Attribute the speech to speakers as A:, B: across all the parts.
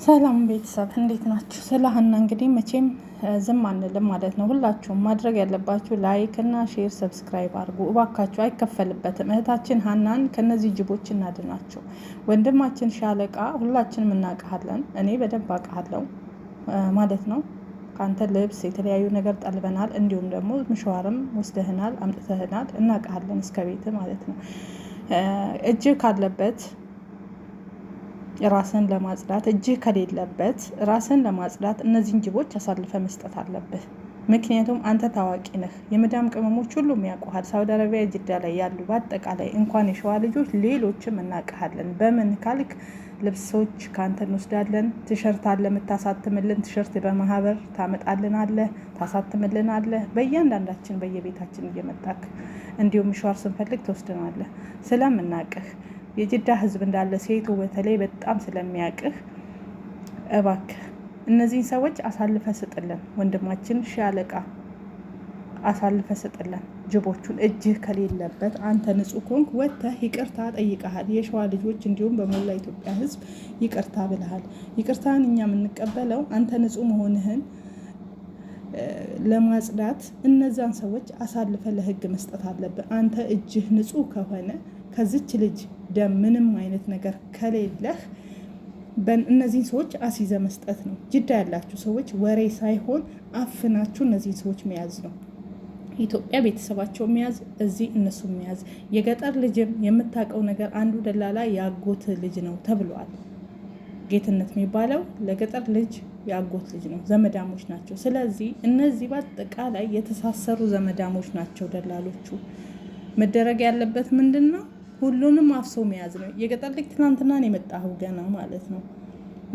A: ሰላም ቤተሰብ እንዴት ናችሁ? ስለ ሀና እንግዲህ መቼም ዝም አንልም ማለት ነው። ሁላችሁም ማድረግ ያለባችሁ ላይክ እና ሼር፣ ሰብስክራይብ አድርጉ እባካችሁ፣ አይከፈልበትም። እህታችን ሀናን ከነዚህ ጅቦች እናድናቸው። ወንድማችን ሻለቃ ሁላችንም እናውቃለን፣ እኔ በደንብ አውቃለሁ ማለት ነው። ከአንተ ልብስ የተለያዩ ነገር ጠልበናል፣ እንዲሁም ደግሞ ምሽዋርም ወስደህናል፣ አምጥተህናል፣ እናውቃለን እስከ ቤት ማለት ነው። እጅ ካለበት ራስን ለማጽዳት እጅህ ከሌለበት ራስን ለማጽዳት እነዚህን ጅቦች አሳልፈ መስጠት አለብህ። ምክንያቱም አንተ ታዋቂ ነህ። የመዳም ቅመሞች ሁሉም ያውቁሃል። ሳውዲ አረቢያ ጅዳ ላይ ያሉ በአጠቃላይ እንኳን የሸዋ ልጆች ሌሎችም እናውቅሃለን። በምን ካልክ ልብሶች ከአንተ እንወስዳለን። ቲሸርት አለ የምታሳትምልን፣ ቲሸርት በማህበር ታመጣልን አለ፣ ታሳትምልን አለ። በእያንዳንዳችን በየቤታችን እየመጣክ እንዲሁም ምሽዋር ስንፈልግ ትወስድናለህ ስለምናውቅህ። የጅዳ ህዝብ እንዳለ ሴቱ በተለይ በጣም ስለሚያውቅህ እባክህ እነዚህን ሰዎች አሳልፈ ስጥልን። ወንድማችን ሻለቃ አሳልፈ ስጥልን ጅቦቹን። እጅህ ከሌለበት አንተ ንጹህ ኮንክ ወጥተህ ይቅርታ ጠይቀሃል። የሸዋ ልጆች እንዲሁም በሞላ ኢትዮጵያ ህዝብ ይቅርታ ብለሃል። ይቅርታን እኛ የምንቀበለው አንተ ንጹህ መሆንህን ለማጽዳት እነዛን ሰዎች አሳልፈ ለህግ መስጠት አለብን። አንተ እጅህ ንጹህ ከሆነ ከዚች ልጅ ደም ምንም አይነት ነገር ከሌለህ እነዚህን ሰዎች አስይዘ መስጠት ነው። ጅዳ ያላችሁ ሰዎች ወሬ ሳይሆን አፍናችሁ እነዚህን ሰዎች መያዝ ነው። ኢትዮጵያ ቤተሰባቸው መያዝ፣ እዚህ እነሱ መያዝ። የገጠር ልጅም የምታውቀው ነገር አንዱ ደላላ የአጎት ልጅ ነው ተብሏል። ጌትነት የሚባለው ለገጠር ልጅ የአጎት ልጅ ነው። ዘመዳሞች ናቸው። ስለዚህ እነዚህ በአጠቃላይ የተሳሰሩ ዘመዳሞች ናቸው ደላሎቹ። መደረግ ያለበት ምንድን ነው? ሁሉንም አፍሶ መያዝ ነው። የገጠር ልጅ ትናንትና ነው የመጣኸው ገና ማለት ነው።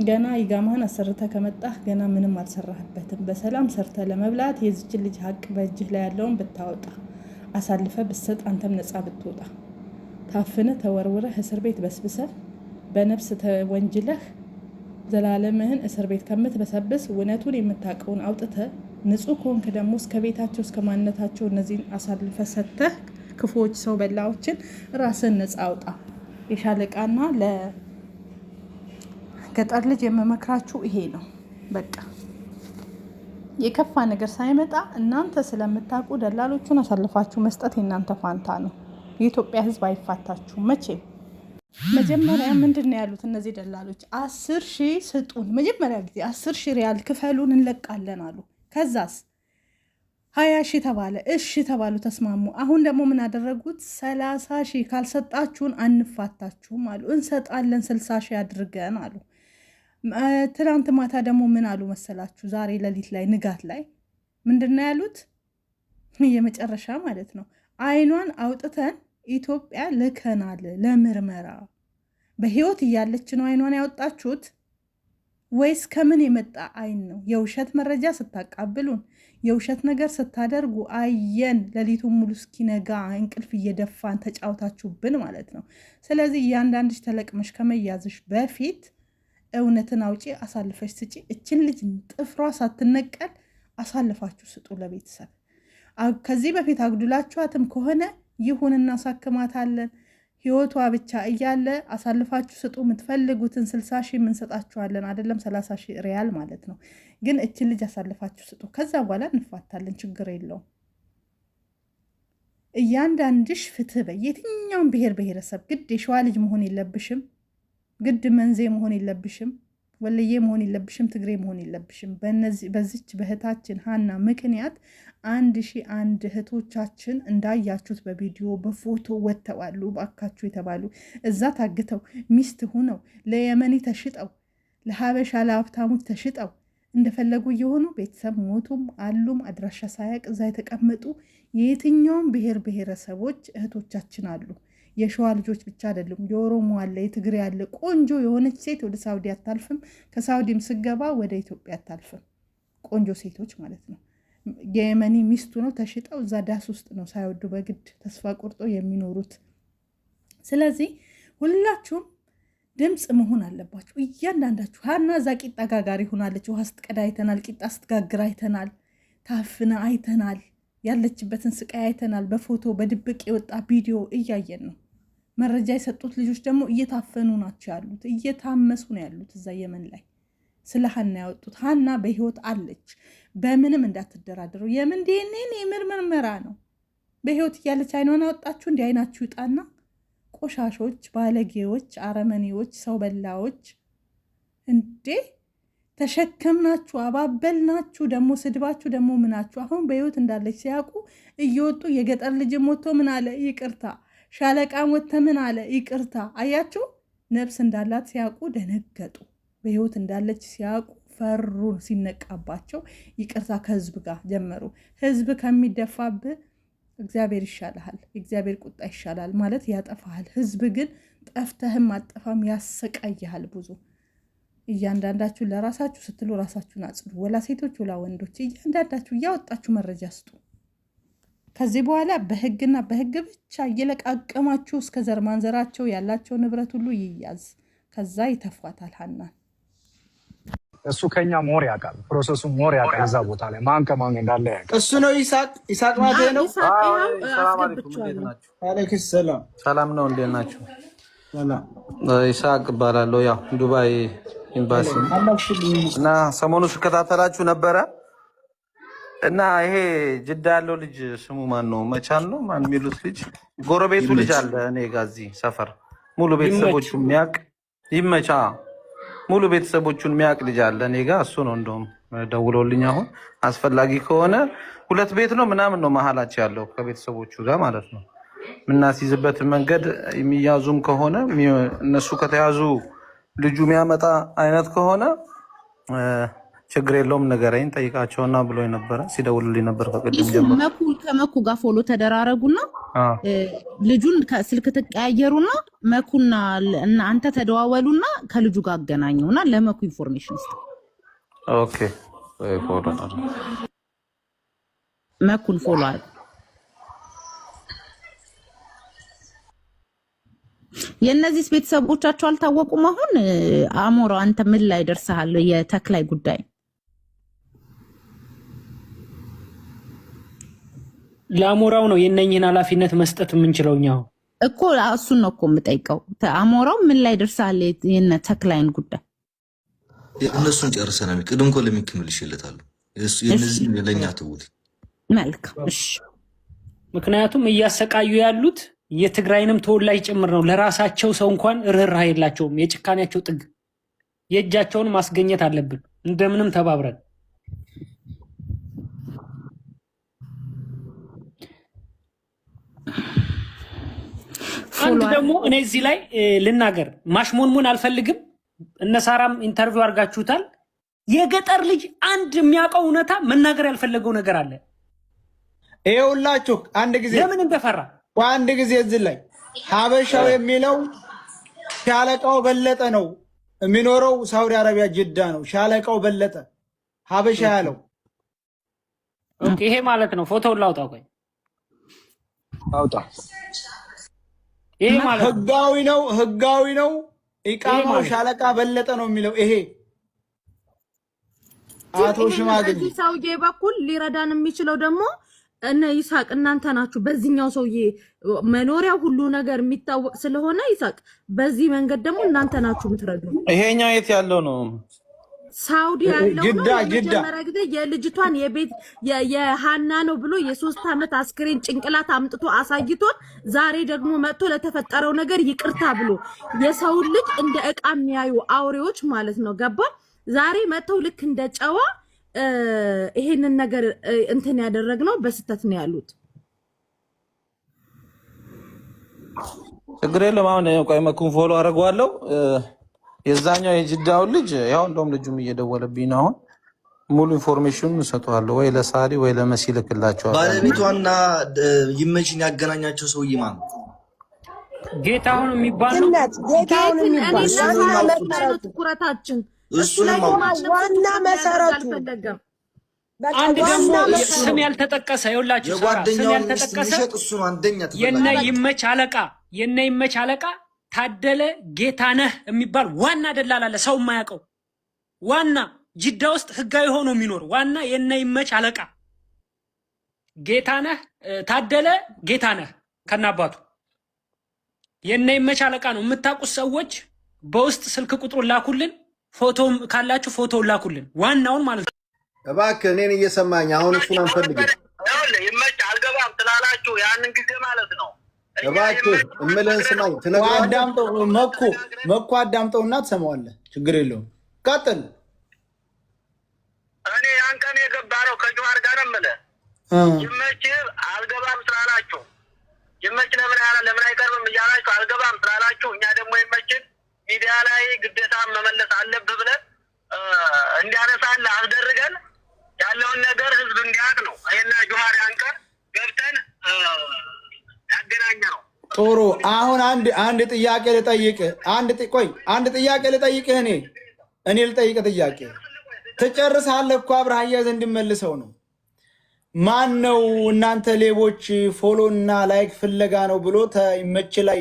A: ገና ይጋማህን አሰርተ ከመጣህ ገና ምንም አልሰራህበትም። በሰላም ሰርተ ለመብላት የዚችን ልጅ ሀቅ በእጅህ ላይ ያለውን ብታወጣ አሳልፈ ብትሰጥ አንተም ነፃ ብትወጣ፣ ታፍነ ተወርውረህ እስር ቤት በስብሰህ በነፍስ ተወንጅለህ ዘላለምህን እስር ቤት ከምትበሰብስ እውነቱን የምታውቀውን አውጥተ ንጹህ ከሆንክ ደግሞ እስከ ቤታቸው እስከ ማንነታቸው እነዚህን አሳልፈ ሰጥተህ ክፉዎች ሰው በላዎችን ራስን ነፃ አውጣ። የሻለቃና ለገጠር ልጅ የምመክራችሁ ይሄ ነው። በቃ የከፋ ነገር ሳይመጣ እናንተ ስለምታውቁ ደላሎቹን አሳልፋችሁ መስጠት የእናንተ ፋንታ ነው። የኢትዮጵያ ሕዝብ አይፋታችሁም መቼም። መጀመሪያ ምንድን ነው ያሉት እነዚህ ደላሎች? 10,000 ስጡን፣ መጀመሪያ ጊዜ 10,000 ሪያል ክፈሉን እንለቃለን አሉ። ከዛስ 20,000 ተባለ። እሺ ተባሉ፣ ተስማሙ። አሁን ደግሞ ምን አደረጉት? 30,000 ካልሰጣችሁን አንፋታችሁም አሉ። እንሰጣለን 60,000 አድርገን አሉ። ትናንት ማታ ደግሞ ምን አሉ መሰላችሁ? ዛሬ ሌሊት ላይ ንጋት ላይ ምንድን ነው ያሉት? የመጨረሻ ማለት ነው። አይኗን አውጥተን ኢትዮጵያ ልከናል ለምርመራ። በህይወት እያለች ነው አይኗን ያወጣችሁት ወይስ ከምን የመጣ አይን ነው? የውሸት መረጃ ስታቃብሉን፣ የውሸት ነገር ስታደርጉ አየን። ሌሊቱን ሙሉ እስኪነጋ እንቅልፍ እየደፋን ተጫውታችሁብን ማለት ነው። ስለዚህ እያንዳንድሽ ተለቅመሽ ከመያዝሽ በፊት እውነትን አውጪ፣ አሳልፈሽ ስጪ። እችን ልጅ ጥፍሯ ሳትነቀል አሳልፋችሁ ስጡ ለቤተሰብ። ከዚህ በፊት አጉድላችኋትም ከሆነ ይሁን እናሳክማታለን። ህይወቷ ብቻ እያለ አሳልፋችሁ ስጡ። የምትፈልጉትን 60,000 የምንሰጣችኋለን፣ አይደለም 30,000 ሪያል ማለት ነው። ግን እችን ልጅ አሳልፋችሁ ስጡ። ከዛ በኋላ እንፋታለን፣ ችግር የለውም። እያንዳንድሽ ፍትህ በይ። የትኛውም ብሔር ብሔረሰብ ግድ የሸዋ ልጅ መሆን የለብሽም፣ ግድ መንዜ መሆን የለብሽም፣ ወለዬ መሆን የለብሽም፣ ትግሬ መሆን የለብሽም። በዚች በእህታችን ሀና ምክንያት 1,001 እህቶቻችን እንዳያችሁት በቪዲዮ በፎቶ ወጥተዋሉ። ባካችሁ የተባሉ እዛ ታግተው ሚስት ሁነው ለየመኒ ተሽጠው ለሀበሻ ለሀብታሞች ተሽጠው እንደፈለጉ እየሆኑ ቤተሰብ ሞቱም አሉም አድራሻ ሳያቅ እዛ የተቀመጡ የየትኛውም ብሔር ብሔረሰቦች እህቶቻችን አሉ። የሸዋ ልጆች ብቻ አይደሉም። የኦሮሞ አለ፣ የትግሬ አለ። ቆንጆ የሆነች ሴት ወደ ሳውዲ አታልፍም፣ ከሳውዲም ስገባ ወደ ኢትዮጵያ አታልፍም። ቆንጆ ሴቶች ማለት ነው። የየመኒ ሚስቱ ነው ተሽጠው እዛ ዳስ ውስጥ ነው ሳይወዱ በግድ ተስፋ ቆርጦ የሚኖሩት። ስለዚህ ሁላችሁም ድምፅ መሆን አለባችሁ እያንዳንዳችሁ። ሀና እዛ ቂጣ ጋጋሪ ሆናለች። ውሃ ስትቀዳ አይተናል፣ ቂጣ ስትጋግር አይተናል፣ ታፍና አይተናል፣ ያለችበትን ስቃይ አይተናል። በፎቶ በድብቅ የወጣ ቪዲዮ እያየን ነው። መረጃ የሰጡት ልጆች ደግሞ እየታፈኑ ናቸው ያሉት፣ እየታመሱ ነው ያሉት እዛ የመን ላይ። ስለ ሀና ያወጡት። ሀና በህይወት አለች። በምንም እንዳትደራደሩ። የምን ዲኤንኤ ምርመራ ነው። በህይወት እያለች አይኗን አወጣችሁ። እንዲህ አይናችሁ ይውጣና ቆሻሾች፣ ባለጌዎች፣ አረመኔዎች፣ ሰው በላዎች እንዴ ተሸከምናችሁ፣ አባበልናችሁ። ደግሞ ስድባችሁ ደግሞ ምናችሁ። አሁን በህይወት እንዳለች ሲያውቁ እየወጡ የገጠር ልጅም ወጥቶ ምን አለ ይቅርታ፣ ሻለቃም ወጥተ ምን አለ ይቅርታ። አያችሁ፣ ነፍስ እንዳላት ሲያውቁ ደነገጡ። በህይወት እንዳለች ሲያውቁ ፈሩ። ሲነቃባቸው ይቅርታ ከህዝብ ጋር ጀመሩ። ህዝብ ከሚደፋብህ እግዚአብሔር ይሻልሃል፣ እግዚአብሔር ቁጣ ይሻላል ማለት ያጠፋሃል። ህዝብ ግን ጠፍተህም አጠፋም ያሰቃይሃል ብዙ። እያንዳንዳችሁ ለራሳችሁ ስትሉ ራሳችሁን አጽዱ። ወላ ሴቶች ወላ ወንዶች፣ እያንዳንዳችሁ እያወጣችሁ መረጃ ስጡ። ከዚህ በኋላ በህግና በህግ ብቻ እየለቃቀማችሁ እስከ ዘር ማንዘራቸው ያላቸው ንብረት ሁሉ ይያዝ። ከዛ ይተፏታል ሀናን።
B: እሱ ከኛ ሞር ያውቃል፣ ፕሮሰሱ ሞር ያውቃል። እዛ ቦታ ላይ ማን ከማን እንዳለ ያውቃል።
C: እሱ ነው ይሳቅ ማለት ነው።
D: ሰላም አለይኩም፣ እንዴት ናችሁ?
C: አለይኩም ሰላም።
D: ሰላም ነው፣ እንዴት ናችሁ?
C: ሰላም።
D: ይሳቅ እባላለሁ፣ ያው ዱባይ ኤምባሲ እና ሰሞኑ ስከታተላችሁ ነበረ እና ይሄ ጅዳ ያለው ልጅ ስሙ ማን ነው? መቻል ነው ማን የሚሉት ልጅ ጎረቤቱ ልጅ አለ እኔ ጋር እዚህ ሰፈር ሙሉ ቤተሰቦቹን የሚያውቅ ይመቻ ሙሉ ቤተሰቦቹን የሚያውቅ ልጅ አለ እኔ ጋር። እሱ ነው እንደውም ደውሎልኝ አሁን አስፈላጊ ከሆነ 2 ቤት ነው ምናምን ነው መሀላቸው ያለው ከቤተሰቦቹ ጋር ማለት ነው። የምናስይዝበት መንገድ የሚያዙም ከሆነ እነሱ ከተያዙ ልጁ የሚያመጣ አይነት ከሆነ ችግር የለውም ንገረኝ ጠይቃቸውና ብሎ ነበረ ሲደውልልኝ ነበር ከቅድም ጀምሮ።
E: ከመኩ ጋር ፎሎ ተደራረጉና ልጁን ከስልክ ተቀያየሩና መኩና አንተ ተደዋወሉና ከልጁ ጋር አገናኙና ለመኩ ኢንፎርሜሽን ስጥ።
D: ኦኬ ፎሎ
E: መኩን ፎሎ አድርግ። የእነዚህ ቤተሰቦቻቸው አልታወቁም። አሁን አሞራ አንተ ምን ላይ ደርሰሃል? የተክላይ ጉዳይ
F: ለአሞራው ነው የነኝህን ኃላፊነት መስጠት የምንችለው እኛ
E: እኮ እሱን ነው እኮ የምጠይቀው። አሞራው ምን ላይ ደርሰሃል? የነ ተክላይን ጉዳይ
G: እነሱን ጨርሰናል። ቅድም እኮ ለሚክምል ይሽለታሉ። የነዚህ ለኛ ተውት።
E: መልካም እሺ።
F: ምክንያቱም እያሰቃዩ ያሉት የትግራይንም ተወላጅ ጭምር ነው። ለራሳቸው ሰው እንኳን ርህራሄ የላቸውም። የጭካኔያቸው ጥግ የእጃቸውን ማስገኘት አለብን እንደምንም ተባብረን። አንድ ደግሞ እኔ እዚህ ላይ ልናገር፣ ማሽሞንሙን አልፈልግም። እነሳራም ኢንተርቪው አድርጋችሁታል። የገጠር ልጅ አንድ የሚያውቀው እውነታ መናገር ያልፈለገው ነገር አለ።
C: ይኸውላችሁ አንድ ጊዜ
F: ለምን እንደፈራ
C: አንድ ጊዜ እዚህ ላይ ሀበሻው የሚለው ሻለቃው በለጠ ነው የሚኖረው ሳውዲ አረቢያ ጅዳ ነው። ሻለቃው በለጠ ሀበሻ ያለው
F: ይሄ ማለት ነው። ፎቶውን ላውጣው። ቆይ
B: አውጣ።
F: ይሄ ማለት
C: ህጋዊ ነው። ኢቃማው ሻለቃ በለጠ ነው የሚለው ይሄ አቶ ሽማግሌ
H: ሰውዬ በኩል ሊረዳን የሚችለው ደግሞ እነ ይሳቅ እናንተ ናችሁ። በዚህኛው ሰውዬ መኖሪያ ሁሉ ነገር የሚታወቅ ስለሆነ ይሳቅ፣ በዚህ መንገድ ደግሞ እናንተ ናችሁ የምትረዱ።
D: ይሄኛው የት ያለው ነው?
H: ሳውዲ ያለው ነው።
C: ጅዳ
H: የመጀመሪያ ጊዜ የልጅቷን የቤት የሃና ነው ብሎ የ3 ዓመት አስክሬን ጭንቅላት አምጥቶ አሳይቶን፣ ዛሬ ደግሞ መጥቶ ለተፈጠረው ነገር ይቅርታ ብሎ የሰውን ልጅ እንደ ዕቃ የሚያዩ አውሬዎች ማለት ነው። ገባ? ዛሬ መጥተው ልክ እንደ ጨዋ ይሄንን ነገር እንትን ያደረግነው በስተት ነው ያሉት።
D: ችግር የለም። አሁን ቆይ መኩን ፎሎ አደርገዋለሁ። የዛኛው የጅዳው ልጅ ያው እንደውም ልጁም እየደወለብኝ ነው። አሁን ሙሉ ኢንፎርሜሽኑን እሰጠዋለሁ፣ ወይ ለሳሪ ወይ ለመሲ ልክላቸዋለሁ።
G: ባለቤቷና ይመችኝ ያገናኛቸው ሰውዬ ማን ነው?
F: ጌታሁን የሚባል ነው።
H: ጌታሁን የሚባል ትኩረታችን እሱ ላይ
I: ዋና መሰረቱ
F: አንድ ደግሞ ስም ያልተጠቀሰ ይኸውላችሁ፣ ስም ያልተጠቀሰ የነ ይመች አለቃ ታደለ ጌታነህ የሚባል ዋና ደላላ አለ። ሰው የማያውቀው ዋና ጅዳ ውስጥ ህጋዊ ሆኖ የሚኖር ዋና የነ ይመች አለቃ ጌታነህ ታደለ ጌታነህ ከናባቱ የነ ይመች አለቃ ነው። የምታውቁት ሰዎች በውስጥ ስልክ ቁጥሩን ላኩልን። ፎቶም ካላችሁ ፎቶ ላኩልን፣ ዋናውን ማለት ነው።
J: እባክህ እኔን እየሰማኝ አሁን እሱን አንፈልግም።
K: ይመች አልገባም ስላላችሁ ያንን ጊዜ ማለት ነው።
J: እባክህ እምልህን ስማኝ።
C: አዳምጠው መኩ አዳምጠውና ትሰማዋለህ። ችግር የለውም ቀጥል።
K: እኔ ያን ቀን የገባ ነው ከጅዋር ጋር የምልህ ይመች አልገባም ስላላችሁ ይመች ለምን አይቀርብም እያላችሁ አልገባም ስላላችሁ እኛ ደግሞ ይመችን ሚዲያ ላይ ግዴታ መመለስ አለብህ ብለን እንዲያነሳለ አስደርገን ያለውን ነገር ህዝብ እንዲያውቅ ነው። እኔና ጁሃር ያን ቀን ገብተን ያገናኘ ነው።
C: ጥሩ። አሁን አንድ ጥያቄ ልጠይቅህ። አንድ ጥያቄ ልጠይቅህ። እኔ ልጠይቅህ ጥያቄ ትጨርሳለህ እኮ አብረህ አያይዘህ እንድመልሰው ነው። ማን ነው እናንተ ሌቦች ፎሎ እና ላይክ ፍለጋ ነው ብሎ ይመች ላይ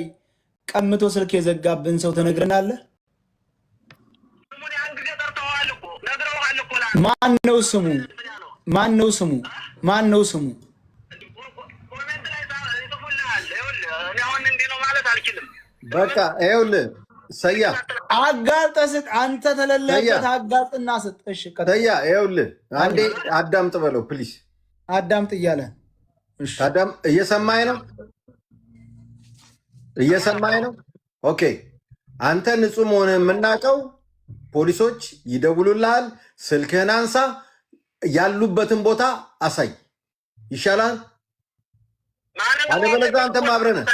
C: ቀምቶ ስልክ የዘጋብን ሰው ትነግረናለህ? ማን ነው ስሙ?
J: በቃ ይኸውልህ ሰያ
C: አጋልጠህ ስጥ። አንተ ተለለበት አጋልጥና ስጥ። እሺ
J: ሰያ ይኸውልህ አንዴ አዳምጥ በለው ፕሊስ።
C: አዳምጥ እያለ
J: አዳም እየሰማኸኝ ነው? ኦኬ አንተ ንጹህ መሆንህን የምናውቀው ፖሊሶች ይደውሉልሃል። ስልክህን አንሳ፣ ያሉበትን ቦታ አሳይ ይሻላል። አለበለዚያ አንተም አብረህ ነህ።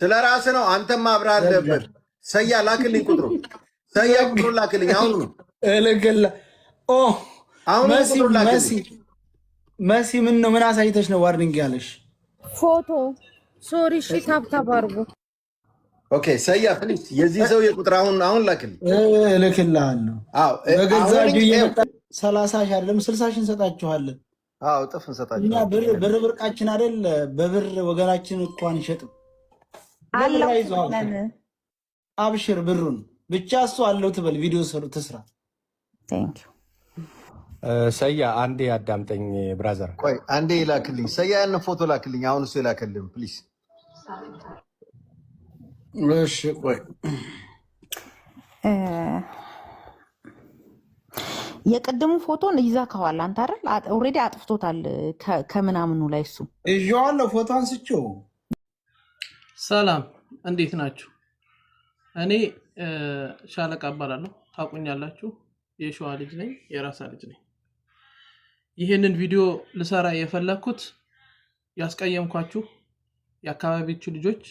J: ስለ ራስህ ነው። አንተም አብረህ አለበት። ሰያ ላክልኝ ቁጥሩ ላክልኝ። አሁን ነው
C: መሲ ምን አሳይተሽ ነው ዋርኒንግ ያለሽ?
H: ፎቶ ሶሪ እሺ ታብታብ አድርጉ።
J: ኦኬ ሰያ ፕሊዝ የዚህ ሰው የቁጥር አሁን ላክልኝ።
C: እልክልሃለሁ። በገዛ እጁ 30 ሺህ አይደለም 60 ሺህ እንሰጣችኋለን።
J: እጥፍ እንሰጣችኋለን።
C: እኛ ብር ብርቃችን አይደል? በብር ወገናችን እኮ አንሸጥም። አብሽር ብሩን ብቻ እሱ አለው ትበል። ቪዲዮ ትስራ።
B: ሰያ አንዴ አዳምጠኝ ብራዘር።
J: ቆይ አንዴ ይላክልኝ። ሰያ ያንን ፎቶ ላክልኝ። አሁን እሱ ይላክልኝ ፕሊዝ።
C: እሺ ቆይ
E: የቅድሙ ፎቶን ይዘከዋል አንተ አይደል? ኦልሬዲ አጥፍቶታል ከምናምኑ ላይ እሱ
C: እየዋለ ፎቶ አንስቼው።
L: ሰላም እንዴት ናችሁ? እኔ ሻለቃ እባላለሁ። ታውቁኛላችሁ። የሸዋ ልጅ ነኝ፣ የራሳ ልጅ ነኝ። ይሄንን ቪዲዮ ልሰራ የፈለኩት ያስቀየምኳችሁ የአካባቢዎቹ ልጆች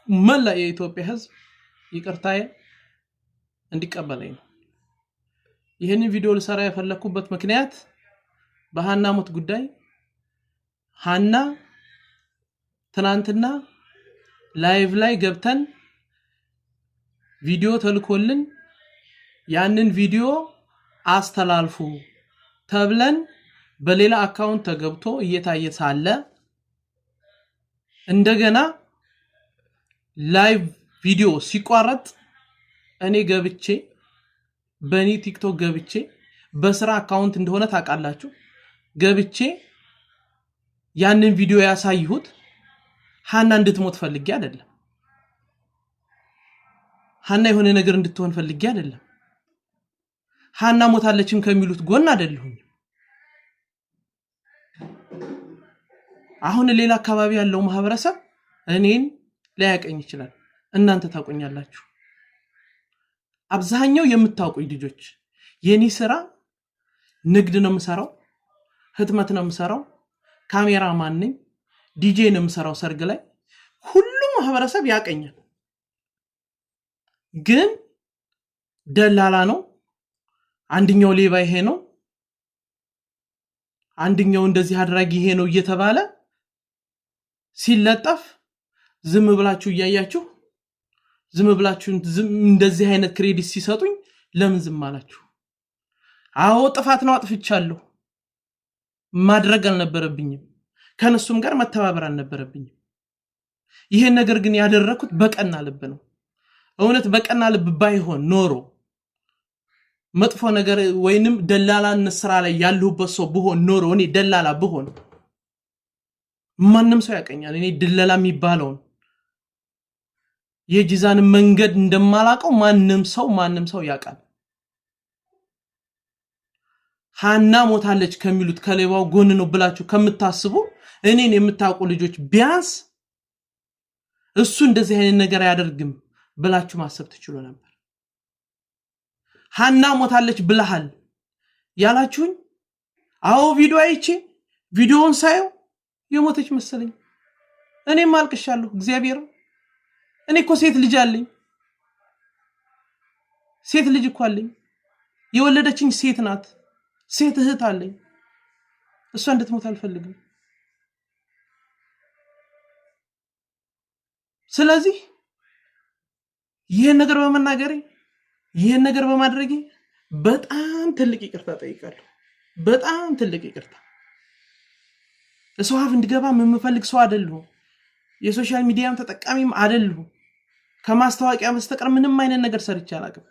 L: መላ የኢትዮጵያ ሕዝብ ይቅርታዬ እንዲቀበለኝ ነው። ይሄንን ቪዲዮ ልሰራ የፈለኩበት ምክንያት በሃና ሞት ጉዳይ ሃና ትናንትና ላይቭ ላይ ገብተን ቪዲዮ ተልኮልን ያንን ቪዲዮ አስተላልፉ ተብለን በሌላ አካውንት ተገብቶ እየታየ ሳለ እንደገና ላይቭ ቪዲዮ ሲቋረጥ እኔ ገብቼ በኔ ቲክቶክ ገብቼ በስራ አካውንት እንደሆነ ታውቃላችሁ ገብቼ ያንን ቪዲዮ ያሳይሁት ሃና እንድትሞት ፈልጌ አይደለም። ሃና የሆነ ነገር እንድትሆን ፈልጌ አይደለም። ሃና ሞታለችም ከሚሉት ጎን አይደለሁም። አሁን ሌላ አካባቢ ያለው ማህበረሰብ እኔን ሊያቀኝ ይችላል። እናንተ ታቆኛላችሁ። አብዛኛው የምታውቁኝ ልጆች የኔ ስራ ንግድ ነው የምሰራው፣ ህትመት ነው የምሰራው፣ ካሜራማን ነኝ፣ ዲጄ ነው የምሰራው። ሰርግ ላይ ሁሉም ማህበረሰብ ያቀኛል። ግን ደላላ ነው፣ አንደኛው ሌባ ይሄ ነው፣ አንደኛው እንደዚህ አድራጊ ይሄ ነው እየተባለ ሲለጠፍ ዝም ብላችሁ እያያችሁ ዝም ብላችሁ እንደዚህ አይነት ክሬዲት ሲሰጡኝ ለምን ዝም አላችሁ? አዎ ጥፋት ነው፣ አጥፍቻለሁ። ማድረግ አልነበረብኝም። ከነሱም ጋር መተባበር አልነበረብኝም። ይሄን ነገር ግን ያደረኩት በቀና ልብ ነው። እውነት በቀና ልብ ባይሆን ኖሮ መጥፎ ነገር ወይንም ደላላነት ስራ ላይ ያለሁበት ሰው ብሆን ኖሮ እኔ ደላላ ብሆን ማንም ሰው ያቀኛል። እኔ ደላላ የሚባለው የጂዛን መንገድ እንደማላቀው ማንም ሰው ያቃል። ሃና ሞታለች ከሚሉት ከሌባው ጎን ነው ብላችሁ ከምታስቡ እኔን የምታውቁ ልጆች ቢያንስ እሱ እንደዚህ አይነት ነገር ያደርግም ብላችሁ ማሰብ ትችሉ ነበር። ሃና ሞታለች ብለሃል ያላችሁኝ አዎ ቪዲዮ አይቼ ቪዲዮውን ሳየው የሞተች መሰለኝ። እኔም አልቅሻለሁ። እግዚአብሔር እኔ እኮ ሴት ልጅ አለኝ። ሴት ልጅ እኮ አለኝ። የወለደችኝ ሴት ናት። ሴት እህት አለኝ። እሷ እንድትሞት አልፈልግም። ስለዚህ ይሄን ነገር በመናገሬ ይሄን ነገር በማድረጌ በጣም ትልቅ ይቅርታ ጠይቃለሁ። በጣም ትልቅ ይቅርታ። ሰው አፍ እንድገባ የምፈልግ ሰው አይደለሁም። የሶሻል ሚዲያም ተጠቃሚም አይደለሁም። ከማስታወቂያ በስተቀር ምንም አይነት ነገር ሰርቼ አላውቅም።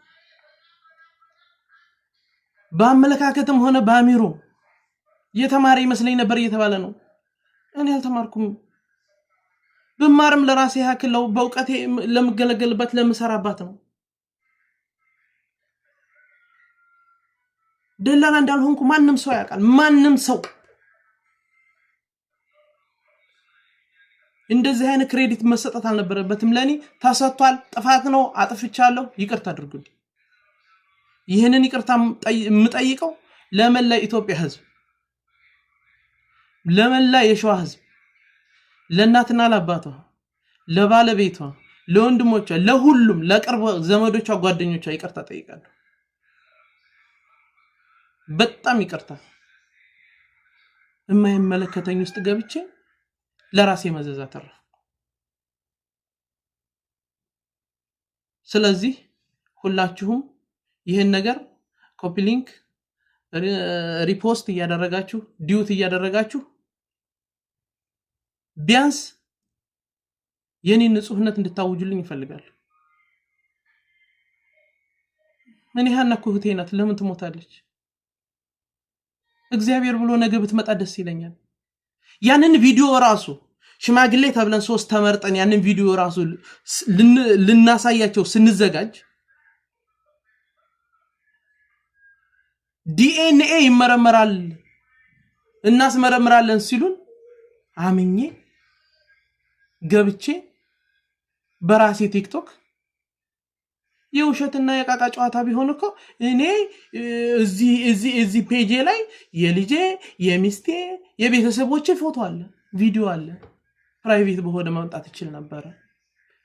L: በአመለካከትም ሆነ በአሚሮ የተማረ ይመስለኝ ነበር እየተባለ ነው። እኔ አልተማርኩም። ብማርም ለራሴ ያክል በእውቀቴ ለምገለገልበት ለምሰራባት ነው። ደላላ እንዳልሆንኩ ማንም ሰው ያውቃል። ማንም ሰው እንደዚህ አይነት ክሬዲት መሰጠት አልነበረበትም። ለኔ ተሰጥቷል። ጥፋት ነው፣ አጥፍቻለሁ፣ ይቅርታ አድርጉልኝ። ይሄንን ይቅርታ የምጠይቀው ለመላ ኢትዮጵያ ህዝብ፣ ለመላ የሸዋ ህዝብ፣ ለእናትና ለአባቷ፣ ለባለቤቷ፣ ለወንድሞቿ፣ ለሁሉም ለቅርብ ዘመዶቿ፣ ጓደኞቿ ይቅርታ ጠይቃለሁ። በጣም ይቅርታ። የማይመለከተኝ ውስጥ ገብቼ ለራሴ መዘዝ አተረፍኩ። ስለዚህ ሁላችሁም ይሄን ነገር ኮፒ ሊንክ ሪፖስት እያደረጋችሁ ዲዩት እያደረጋችሁ ቢያንስ የኔን ንጹህነት እንድታውጁልኝ ይፈልጋል። እኔ ሃና እኮ እህቴ ናት። ለምን ትሞታለች? እግዚአብሔር ብሎ ነገ ብትመጣ ደስ ይለኛል። ያንን ቪዲዮ ራሱ ሽማግሌ ተብለን 3 ተመርጠን ያንን ቪዲዮ ራሱ ልናሳያቸው ስንዘጋጅ ዲኤንኤ ይመረመራል እናስመረምራለን ሲሉን አምኜ ገብቼ በራሴ ቲክቶክ የውሸትና የቃቃ ጨዋታ ቢሆን እኮ እኔ እዚህ ፔጄ ላይ የልጄ የሚስቴ የቤተሰቦቼ ፎቶ አለ፣ ቪዲዮ አለ። ፕራይቬት በሆነ ማምጣት ይችል ነበር።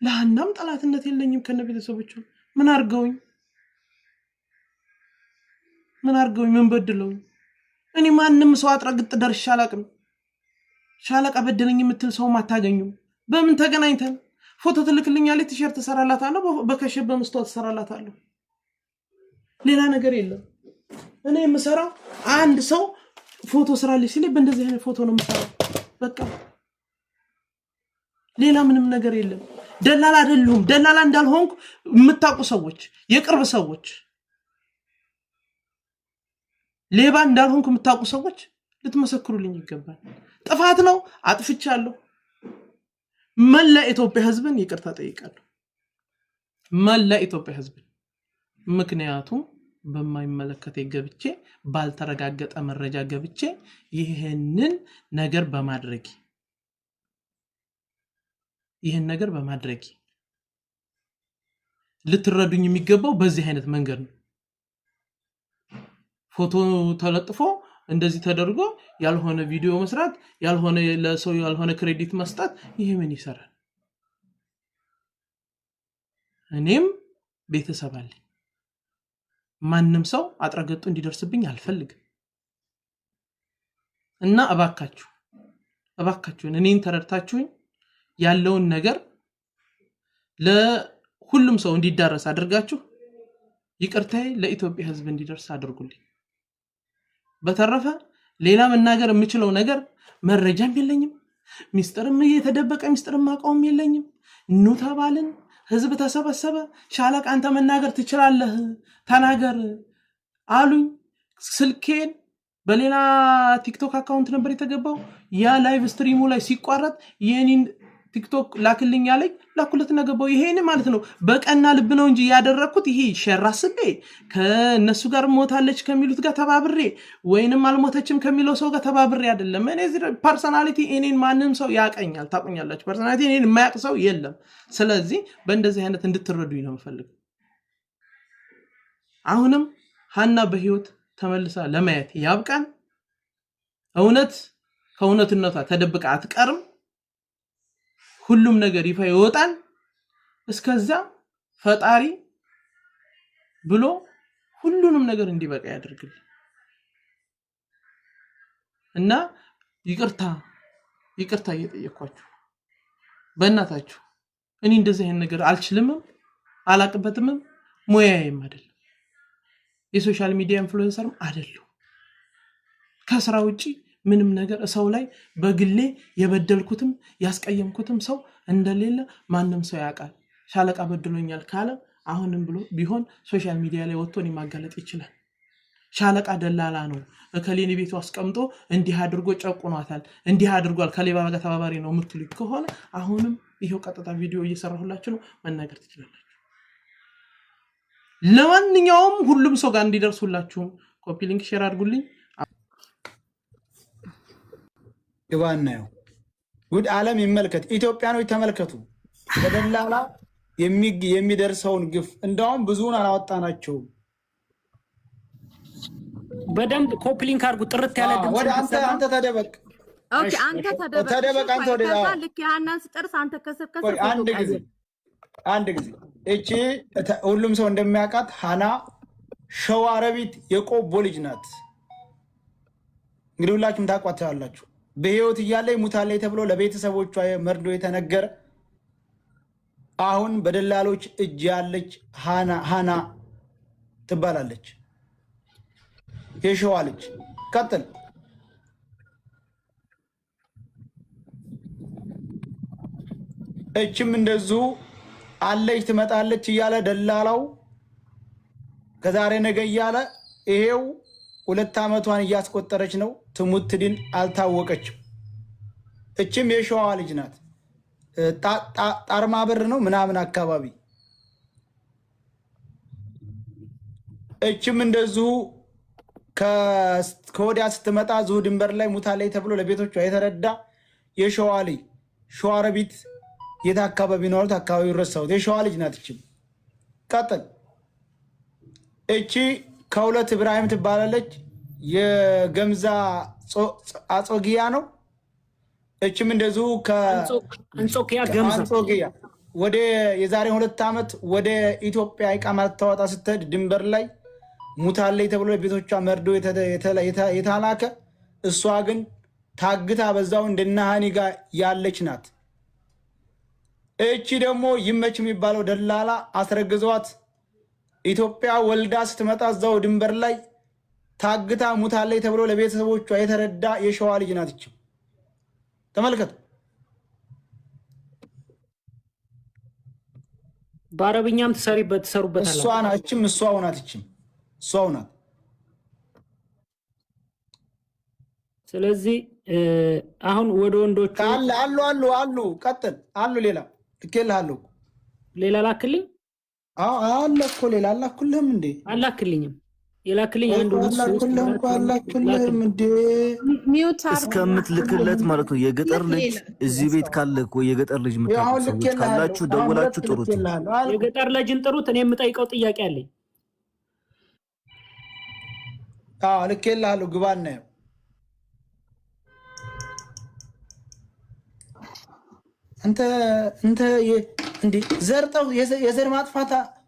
L: ለሃናም ጠላትነት የለኝም ከነ ቤተሰቦቹ። ምን አርገውኝ ምን በድለውኝ? እኔ ማንም ሰው አጥረግጥ ደርሻ አላቅም። ሻለቃ በደለኝ የምትል ሰው አታገኙም። በምን ተገናኝተን ፎቶ ትልክልኛለች፣ ቲሸርት ሰራላታለሁ፣ በከሸበ መስታወት ሰራላታለሁ። ሌላ ነገር የለም። እኔ የምሰራው አንድ ሰው ፎቶ ስራልኝ ሲል በእንደዚህ አይነት ፎቶ ነው የምሰራው። በቃ ሌላ ምንም ነገር የለም። ደላላ አይደለሁም። ደላላ እንዳልሆንኩ የምታውቁ ሰዎች፣ የቅርብ ሰዎች፣ ሌባ እንዳልሆንኩ የምታውቁ ሰዎች ልትመሰክሩልኝ ይገባል። ጥፋት ነው፣ አጥፍቻለሁ። መላ ኢትዮጵያ ህዝብን ይቅርታ ጠይቃለሁ። መላ ኢትዮጵያ ህዝብን። ምክንያቱም በማይመለከተኝ ገብቼ ባልተረጋገጠ መረጃ ገብቼ ይሄንን ነገር በማድረግ ልትረዱኝ የሚገባው በዚህ አይነት መንገድ ነው። ፎቶ ተለጥፎ እንደዚህ ተደርጎ ያልሆነ ቪዲዮ መስራት፣ ያልሆነ ለሰው ያልሆነ ክሬዲት መስጠት፣ ይሄ ምን ይሰራል? እኔም ቤተሰብ አለኝ። ማንም ሰው አጥረገጡ እንዲደርስብኝ አልፈልግም። እና እባካችሁን እኔን ተረድታችሁኝ ያለውን ነገር ለሁሉም ሰው እንዲዳረስ አድርጋችሁ ይቅርታዬ ለኢትዮጵያ ህዝብ እንዲደርስ አድርጉልኝ። በተረፈ ሌላ መናገር የምችለው ነገር መረጃም የለኝም። ሚስጥርም የተደበቀ ሚስጥርም አቋም የለኝም። ኑ ተባልን፣ ህዝብ ተሰበሰበ። ሻለቃ አንተ መናገር ትችላለህ፣ ተናገር። አሉኝ። ስልኬን በሌላ ቲክቶክ አካውንት ነበር የተገባው። ያ ላይቭ ስትሪሙ ላይ ሲቋረጥ የኔን ቲክቶክ ላክልኝ ያለኝ ላኩለትና ገባው። ይሄን ማለት ነው በቀና ልብ ነው እንጂ ያደረኩት ይሄ ሸራስቤ ከነሱ ጋር ሞታለች ከሚሉት ጋር ተባብሬ ወይንም አልሞተችም ከሚለው ሰው ጋር ተባብሬ አይደለም። እኔ ፐርሰናሊቲ እኔን ማንንም ሰው ያቀኛል፣ ታቆኛላችሁ። ፐርሰናሊቲ እኔን የማያውቅ ሰው የለም። ስለዚህ በእንደዚህ አይነት እንድትረዱኝ ነው የምፈልገው። አሁንም ሀና በህይወት ተመልሳ ለማየት ያብቃን። እውነት ከእውነትነቷ ተደብቃ አትቀርም። ሁሉም ነገር ይፋ ይወጣል። እስከዛ ፈጣሪ ብሎ ሁሉንም ነገር እንዲበቃ ያድርግልን እና ይቅርታ እየጠየኳችሁ በእናታችሁ እኔ እንደዚህ አይነት ነገር አልችልምም፣ አላቅበትምም፣ ሙያዬም አይደለም፣ የሶሻል ሚዲያ ኢንፍሉዌንሰርም አይደለም። ከስራ ውጪ ምንም ነገር ሰው ላይ በግሌ የበደልኩትም ያስቀየምኩትም ሰው እንደሌለ ማንም ሰው ያውቃል። ሻለቃ በድሎኛል ካለ አሁንም ብሎ ቢሆን ሶሻል ሚዲያ ላይ ወጥቶ ማጋለጥ ይችላል። ሻለቃ ደላላ ነው፣ እከሌን ቤቱ አስቀምጦ እንዲህ አድርጎ ጨቁኗታል፣ እንዲህ አድርጓል፣ ከሌባ ጋር ተባባሪ ነው የምትሉኝ ከሆነ አሁንም ይሄው ቀጥታ ቪዲዮ እየሰራሁላችሁ ነው፣ መናገር ትችላላችሁ። ለማንኛውም ሁሉም ሰው ጋር እንዲደርሱላችሁ ኮፒ ሊንክ ሼር አድርጉልኝ።
C: ግባናየው ጉድ ዓለም ይመልከት። ኢትዮጵያኖች ተመልከቱ፣ በደላላ የሚደርሰውን ግፍ። እንደውም ብዙውን አላወጣናቸውም።
F: በደንብ ኮፒ ሊንክ አድርጉ። ጥርት ያለ ድምጽ
C: ወደ አንተ ተደበቅ።
H: ኦኬ አንተ ተደበቅ።
C: አንተ ወደ
H: ልክ ያናን ስጠርስ አንተ ከሰከሰ
C: አንድ ጊዜ እቺ ሁሉም ሰው እንደሚያውቃት ሀና ሸዋረቢት የቆቦ ልጅ ናት። እንግዲህ ሁላችሁም ታውቋታላችሁ። በህይወት እያለ ሙታለች ተብሎ ለቤተሰቦቿ መርዶ የተነገረ አሁን በደላሎች እጅ ያለች ሀና ትባላለች። የሸዋ ልጅ። ቀጥል። እችም እንደዚሁ አለች ትመጣለች እያለ ደላላው ከዛሬ ነገ እያለ ይሄው 2 ዓመቷን እያስቆጠረች ነው። ትሙት ትድን አልታወቀችም። እችም የሸዋ ልጅ ናት። ጣርማ በር ነው ምናምን አካባቢ። እችም እንደዚሁ ከወዲያ ስትመጣ ዙ ድንበር ላይ ሙታለች ተብሎ ለቤቶቿ የተረዳ የሸዋ ልጅ ሸዋረቢት የት አካባቢ ነው? አካባቢ ረሳሁት። የሸዋ ልጅ ናት። እችም ቀጥል። እቺ ከሁለት ኢብራሂም ትባላለች። የገምዛ አጾጊያ ነው። እችም እንደዚሁ
F: ከአንጾኪያ
C: ወደ የዛሬ 2 ዓመት ወደ ኢትዮጵያ ኢቃማ ልታወጣ ስትሄድ ድንበር ላይ ሙታለች ተብሎ ቤቶቿ መርዶ የተላከ፣ እሷ ግን ታግታ በዛው እንደናሃኒ ጋር ያለች ናት። እቺ ደግሞ ይመች የሚባለው ደላላ አስረግዘዋት ኢትዮጵያ ወልዳ ስትመጣ እዛው ድንበር ላይ ታግታ ሙታለች ተብሎ ለቤተሰቦቿ የተረዳ የሸዋ ልጅ ናት። እቺ ተመልከቱ።
F: በአረብኛም ትሰሩበታል።
C: እሷ ናት። እቺም እሷው ናት። እሷው ናት።
F: ስለዚህ አሁን ወደ ወንዶቹ
C: አሉ ቀጥል። አሉ ሌላ ልኬልሃለሁ።
F: ሌላ ላክልኝ።
C: አለ እኮ ሌላ አላኩልህም እንዴ?
F: አላክልኝም። የላክልኝ
C: አላኩልህም እንዴ?
M: እስከምትልክለት ማለት ነው። የገጠር ልጅ እዚህ ቤት ካለ እኮ የገጠር ልጅ የምታውቁ ሰዎች ካላችሁ ደውላችሁ ጥሩት።
F: የገጠር ልጅን ጥሩት። እኔ የምጠይቀው ጥያቄ አለኝ።
C: ልኬልሃለሁ። ግባና አንተ እንዴ ዘርጠው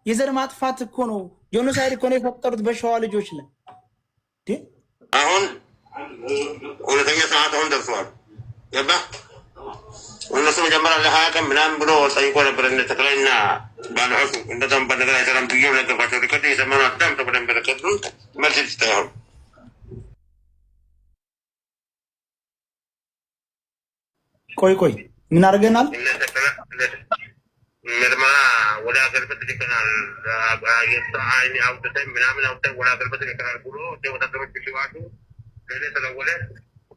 C: የዘር ማጥፋት እኮ ነው። ጄኖሳይድ እኮ ነው የፈጠሩት በሸዋ ልጆች ላይ።
K: አሁን ሁለተኛ ሰዓት አሁን ደርሰዋል። ገባ እነሱ መጀመሪያ ለ20 ቀን ምናምን ብሎ ጠይቆ ነበር። እነ ተክላይና ባለሑሱ እንደዛም በነገር አይሰራም ብዬ ነገርኳቸው። ሊቀድ የሰማኑ አዳም ተብለን በረከቱን መልስ ይታያሉ።
C: ቆይ ምን አድርገናል?
K: ምርመራ ወደ ሀገር ቤት ልከናል። አይን አውጥተን ምናምን አውጥተን ወደ ሀገር ቤት ልከናል ብሎ ወታደሮች ሲዋሹ ለእኔ ተደወለ።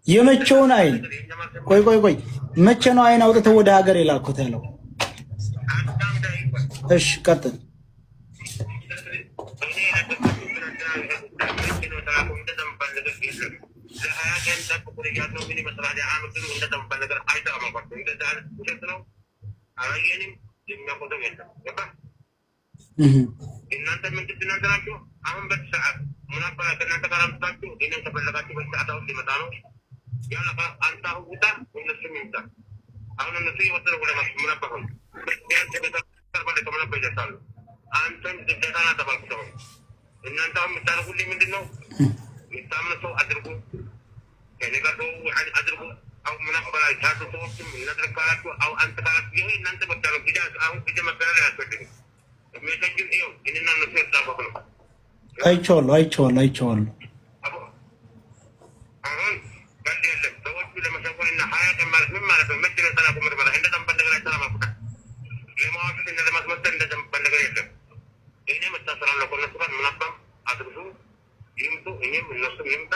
C: የመቼውን አይን? ቆይ መቼ ነው አይን አውጥተው ወደ ሀገር የላኩት ያለው? እሺ ቀጥል።
K: እናንተ ምንድን ትናገራችሁ? አሁን በሰዓት ሙናፈራ ከእናንተ ጋር አምጥታችሁ ይህንን ከፈለጋችሁ በሰዓት አሁን ሊመጣ ነው ያለ አንተ አሁን ውጣ፣ እነሱም ይምጣ። አሁን እነሱ እየወሰደ ወደ ሙናፈራ ቢያንስ ቤተሰባ ከሙናፈ ይደርሳሉ። አንተም ግዴታ ና ተባልኩ ሰው እናንተ አሁን የምታደርጉልኝ ምንድን ነው? የሚታምነ ሰው አድርጉ፣ ከኔ ጋር ሰው አድርጉ። አሁን ሙናፈራ ካሉ ሰዎችም እናድርግ ካላችሁ አሁ አንተ ካላችሁ ይሄ እናንተ መብት ነው። ጊዜ አሁን ጊዜ መገናል አያስፈልግም። የሚያሳጅን ይኸው እኔና እነሱ የተጣበቅ ነው።
C: አይቼዋለሁ።
K: አሁን ቀልድ የለም። ሰዎቹ ለመሸወን እና ሀያ ቀን ማለት ምን ማለት ነው? መቼ ነው ሰላኩ ምርመራ እንደጠንበል ነገር አይሰራማኩታል። ለማዋሸት እንደ ለማስመሰል እንደጠንበል ነገር የለም። እኔ መታሰራለሁ ከእነሱ ጋር ምናባም አድርሱ ይምጡ፣ እኔም እነሱም ይምጣ፣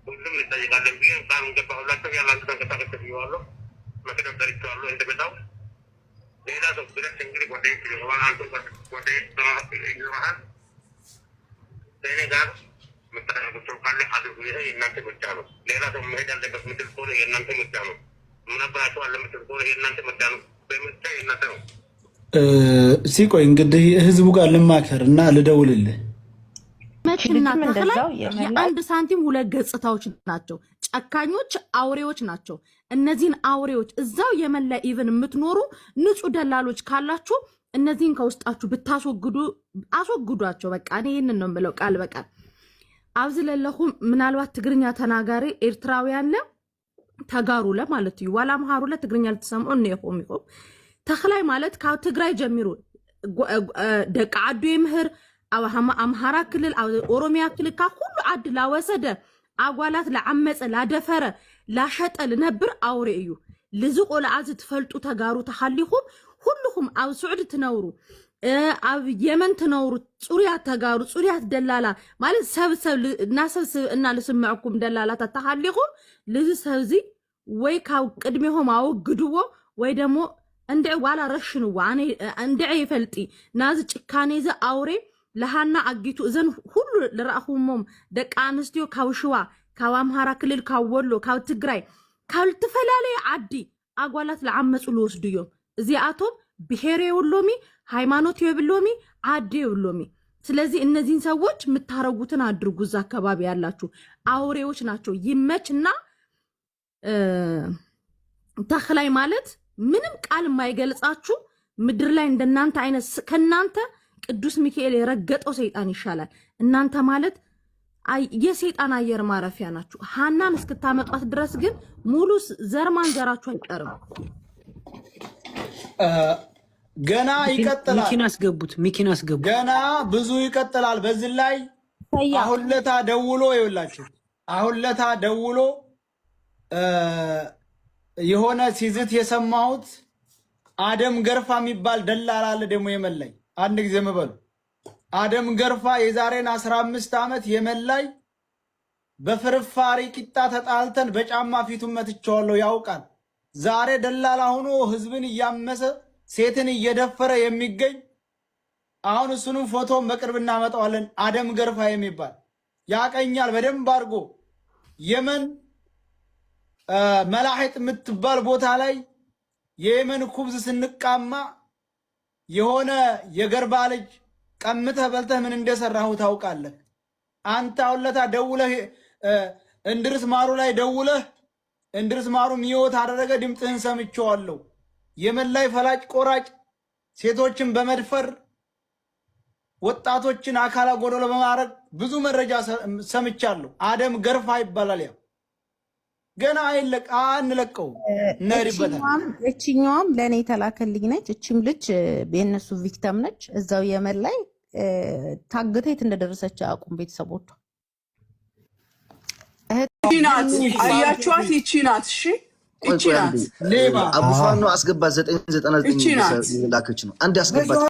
K: ሁሉም እንጠይቃለን ብዬ ቃል እንገባሁላቸው። ያላንተ ተንቀሳቀስ ብዬዋለሁ። መቅደም ጠርቼዋለሁ እንደ ቤታው ሌላ ሰው ብለህ እንግዲህ ጓደኞች ይኖረዋል። አንተ ጓደኞች ይኖረሃል። ከእኔ ጋር የምታደርጉት ሰው ካለ አድርጉ። ይሄ የእናንተ ምርጫ ነው። ሌላ ሰው መሄድ ያለበት ምድር ከሆነ የእናንተ ምርጫ ነው። ምናበራቸው አለ ምድር ከሆነ የእናንተ ምርጫ ነው። በምርጫ የእናንተ ነው።
C: ሲቆይ እንግዲህ ህዝቡ ጋር ልማከር እና ልደውልልህ።
H: መችና ተክላይ የአንድ ሳንቲም ሁለት ገጽታዎች ናቸው። ጨካኞች አውሬዎች ናቸው። እነዚህን አውሬዎች እዛው የመላ ኢቨን የምትኖሩ ንጹህ ደላሎች ካላችሁ እነዚህን ከውስጣችሁ ብታስወግዱ አስወግዷቸው። በቃ እኔ ይህንን ነው የምለው ቃል በቃል ኣብዚ ለለኹም ምናልባት ትግርኛ ተናጋሪ ኤርትራውያን ተጋሩ ማለት እዩ ዋላ አምሃሩ ትግርኛ ልትሰምዑ ነይኹም ይኹም ተክላይ ማለት ካብ ትግራይ ጀሚሩ ደቂ ዓዱ ይምህር ኣብ ኣምሃራ ክልል ኣብ ኦሮሚያ ክልል ካብ ኩሉ ዓዲ ላወሰደ ኣጓላት ላዓመፀ ላደፈረ ላሸጠ ልነብር አውሬ እዩ። ልዚ ቆልዓ ዝትፈልጡ ተጋሩ ተሓሊኹም ሁሉኹም ኣብ ስዑድ ትነብሩ ኣብ የመን ትነብሩ ፅሩያት ተጋሩ ፅሩያት ደላላ ማለት ሰብ እና ልስምዐኩም ደላላታት ተሓሊኹም ልዚ ሰብዚ ወይ ካብ ቅድሚሆም ኣወግድዎ ወይ ደሞ እንድዕ ዋላ ረሽንዋ ኣነ እንድዕ ይፈልጢ ናዚ ጭካኔ ዚ አውሬ ለሃና አጊቱ እዘን ሁሉ ልረእኹሞም ደቂ ኣንስትዮ ካብ ሽዋ ካብ ኣምሃራ ክልል ካብ ወሎ ካብ ትግራይ ካብ ዝተፈላለየ ዓዲ ኣጓላት ለዓመፁ ልወስዱ እዮም። እዚኣቶም ብሄር የብሎሚ ሃይማኖት የብሎሚ ዓዲ የብሎሚ። ስለዚህ እነዚህን ሰዎች የምታረጉትን አድርጉ። እዛ አካባቢ ያላችሁ አውሬዎች ናቸው። ይመችና ተክላይ ማለት ምንም ቃል የማይገልጻችሁ ምድር ላይ እንደናንተ አይነት ከናንተ ቅዱስ ሚካኤል የረገጠው ሰይጣን ይሻላል። እናንተ ማለት የሰይጣን አየር ማረፊያ ናችሁ። ሃናን እስክታመጧት ድረስ ግን ሙሉ ዘርማን ዘራችሁ አይቀርም።
C: ገና ይቀጥላል።
F: ሚኪን አስገቡት።
C: ገና ብዙ ይቀጥላል። በዚህ ላይ አሁን ለታ ደውሎ ይውላችሁ አሁን ለታ ደውሎ የሆነ ሲዝት የሰማሁት አደም ገርፋ የሚባል ደላላ አለ ደግሞ የመላይ አንድ ጊዜ መበሉ አደም ገርፋ የዛሬን 15 ዓመት የመላይ በፍርፋሪ ቂጣ ተጣልተን በጫማ ፊቱን መትቼዋለሁ ያውቃል። ዛሬ ደላላ ሆኖ ህዝብን እያመሰ ሴትን እየደፈረ የሚገኝ አሁን እሱንም ፎቶ በቅርብ እናመጣዋለን። አደም ገርፋ የሚባል ያቀኛል በደንብ አድርጎ የመን መላሒጥ የምትባል ቦታ ላይ የየመን ኩብዝ ስንቃማ የሆነ የገርባ ልጅ ቀምተህ በልተህ ምን እንደሰራሁ ታውቃለህ። አንተ አውለታ ደውለህ እንድርስ ማሩ ላይ ደውለህ እንድርስ ማሩ ሚዮት አደረገ ድምፅህን ሰምቼዋለሁ። የመን ላይ ፈላጭ ቆራጭ ሴቶችን በመድፈር ወጣቶችን አካላ ጎዶሎ በማድረግ ብዙ መረጃ ሰምቻለሁ። አደም ገርፋ ይባላል። ያ ገና አይለቅ አንለቀው ነሪበታል።
E: እቺኛውም ለኔ ተላከልኝ ነች። እቺም ልጅ የነሱ ቪክተም ነች። እዛው የመን ላይ ታግታ የት እንደደረሰች አያውቁም ቤተሰቦቿ።
I: ናት አያችኋት? ይቺ ናት። እሺ
C: ሌባ
J: አቡፋኖ አስገባት 999 ላከች ነው አንድ አስገባት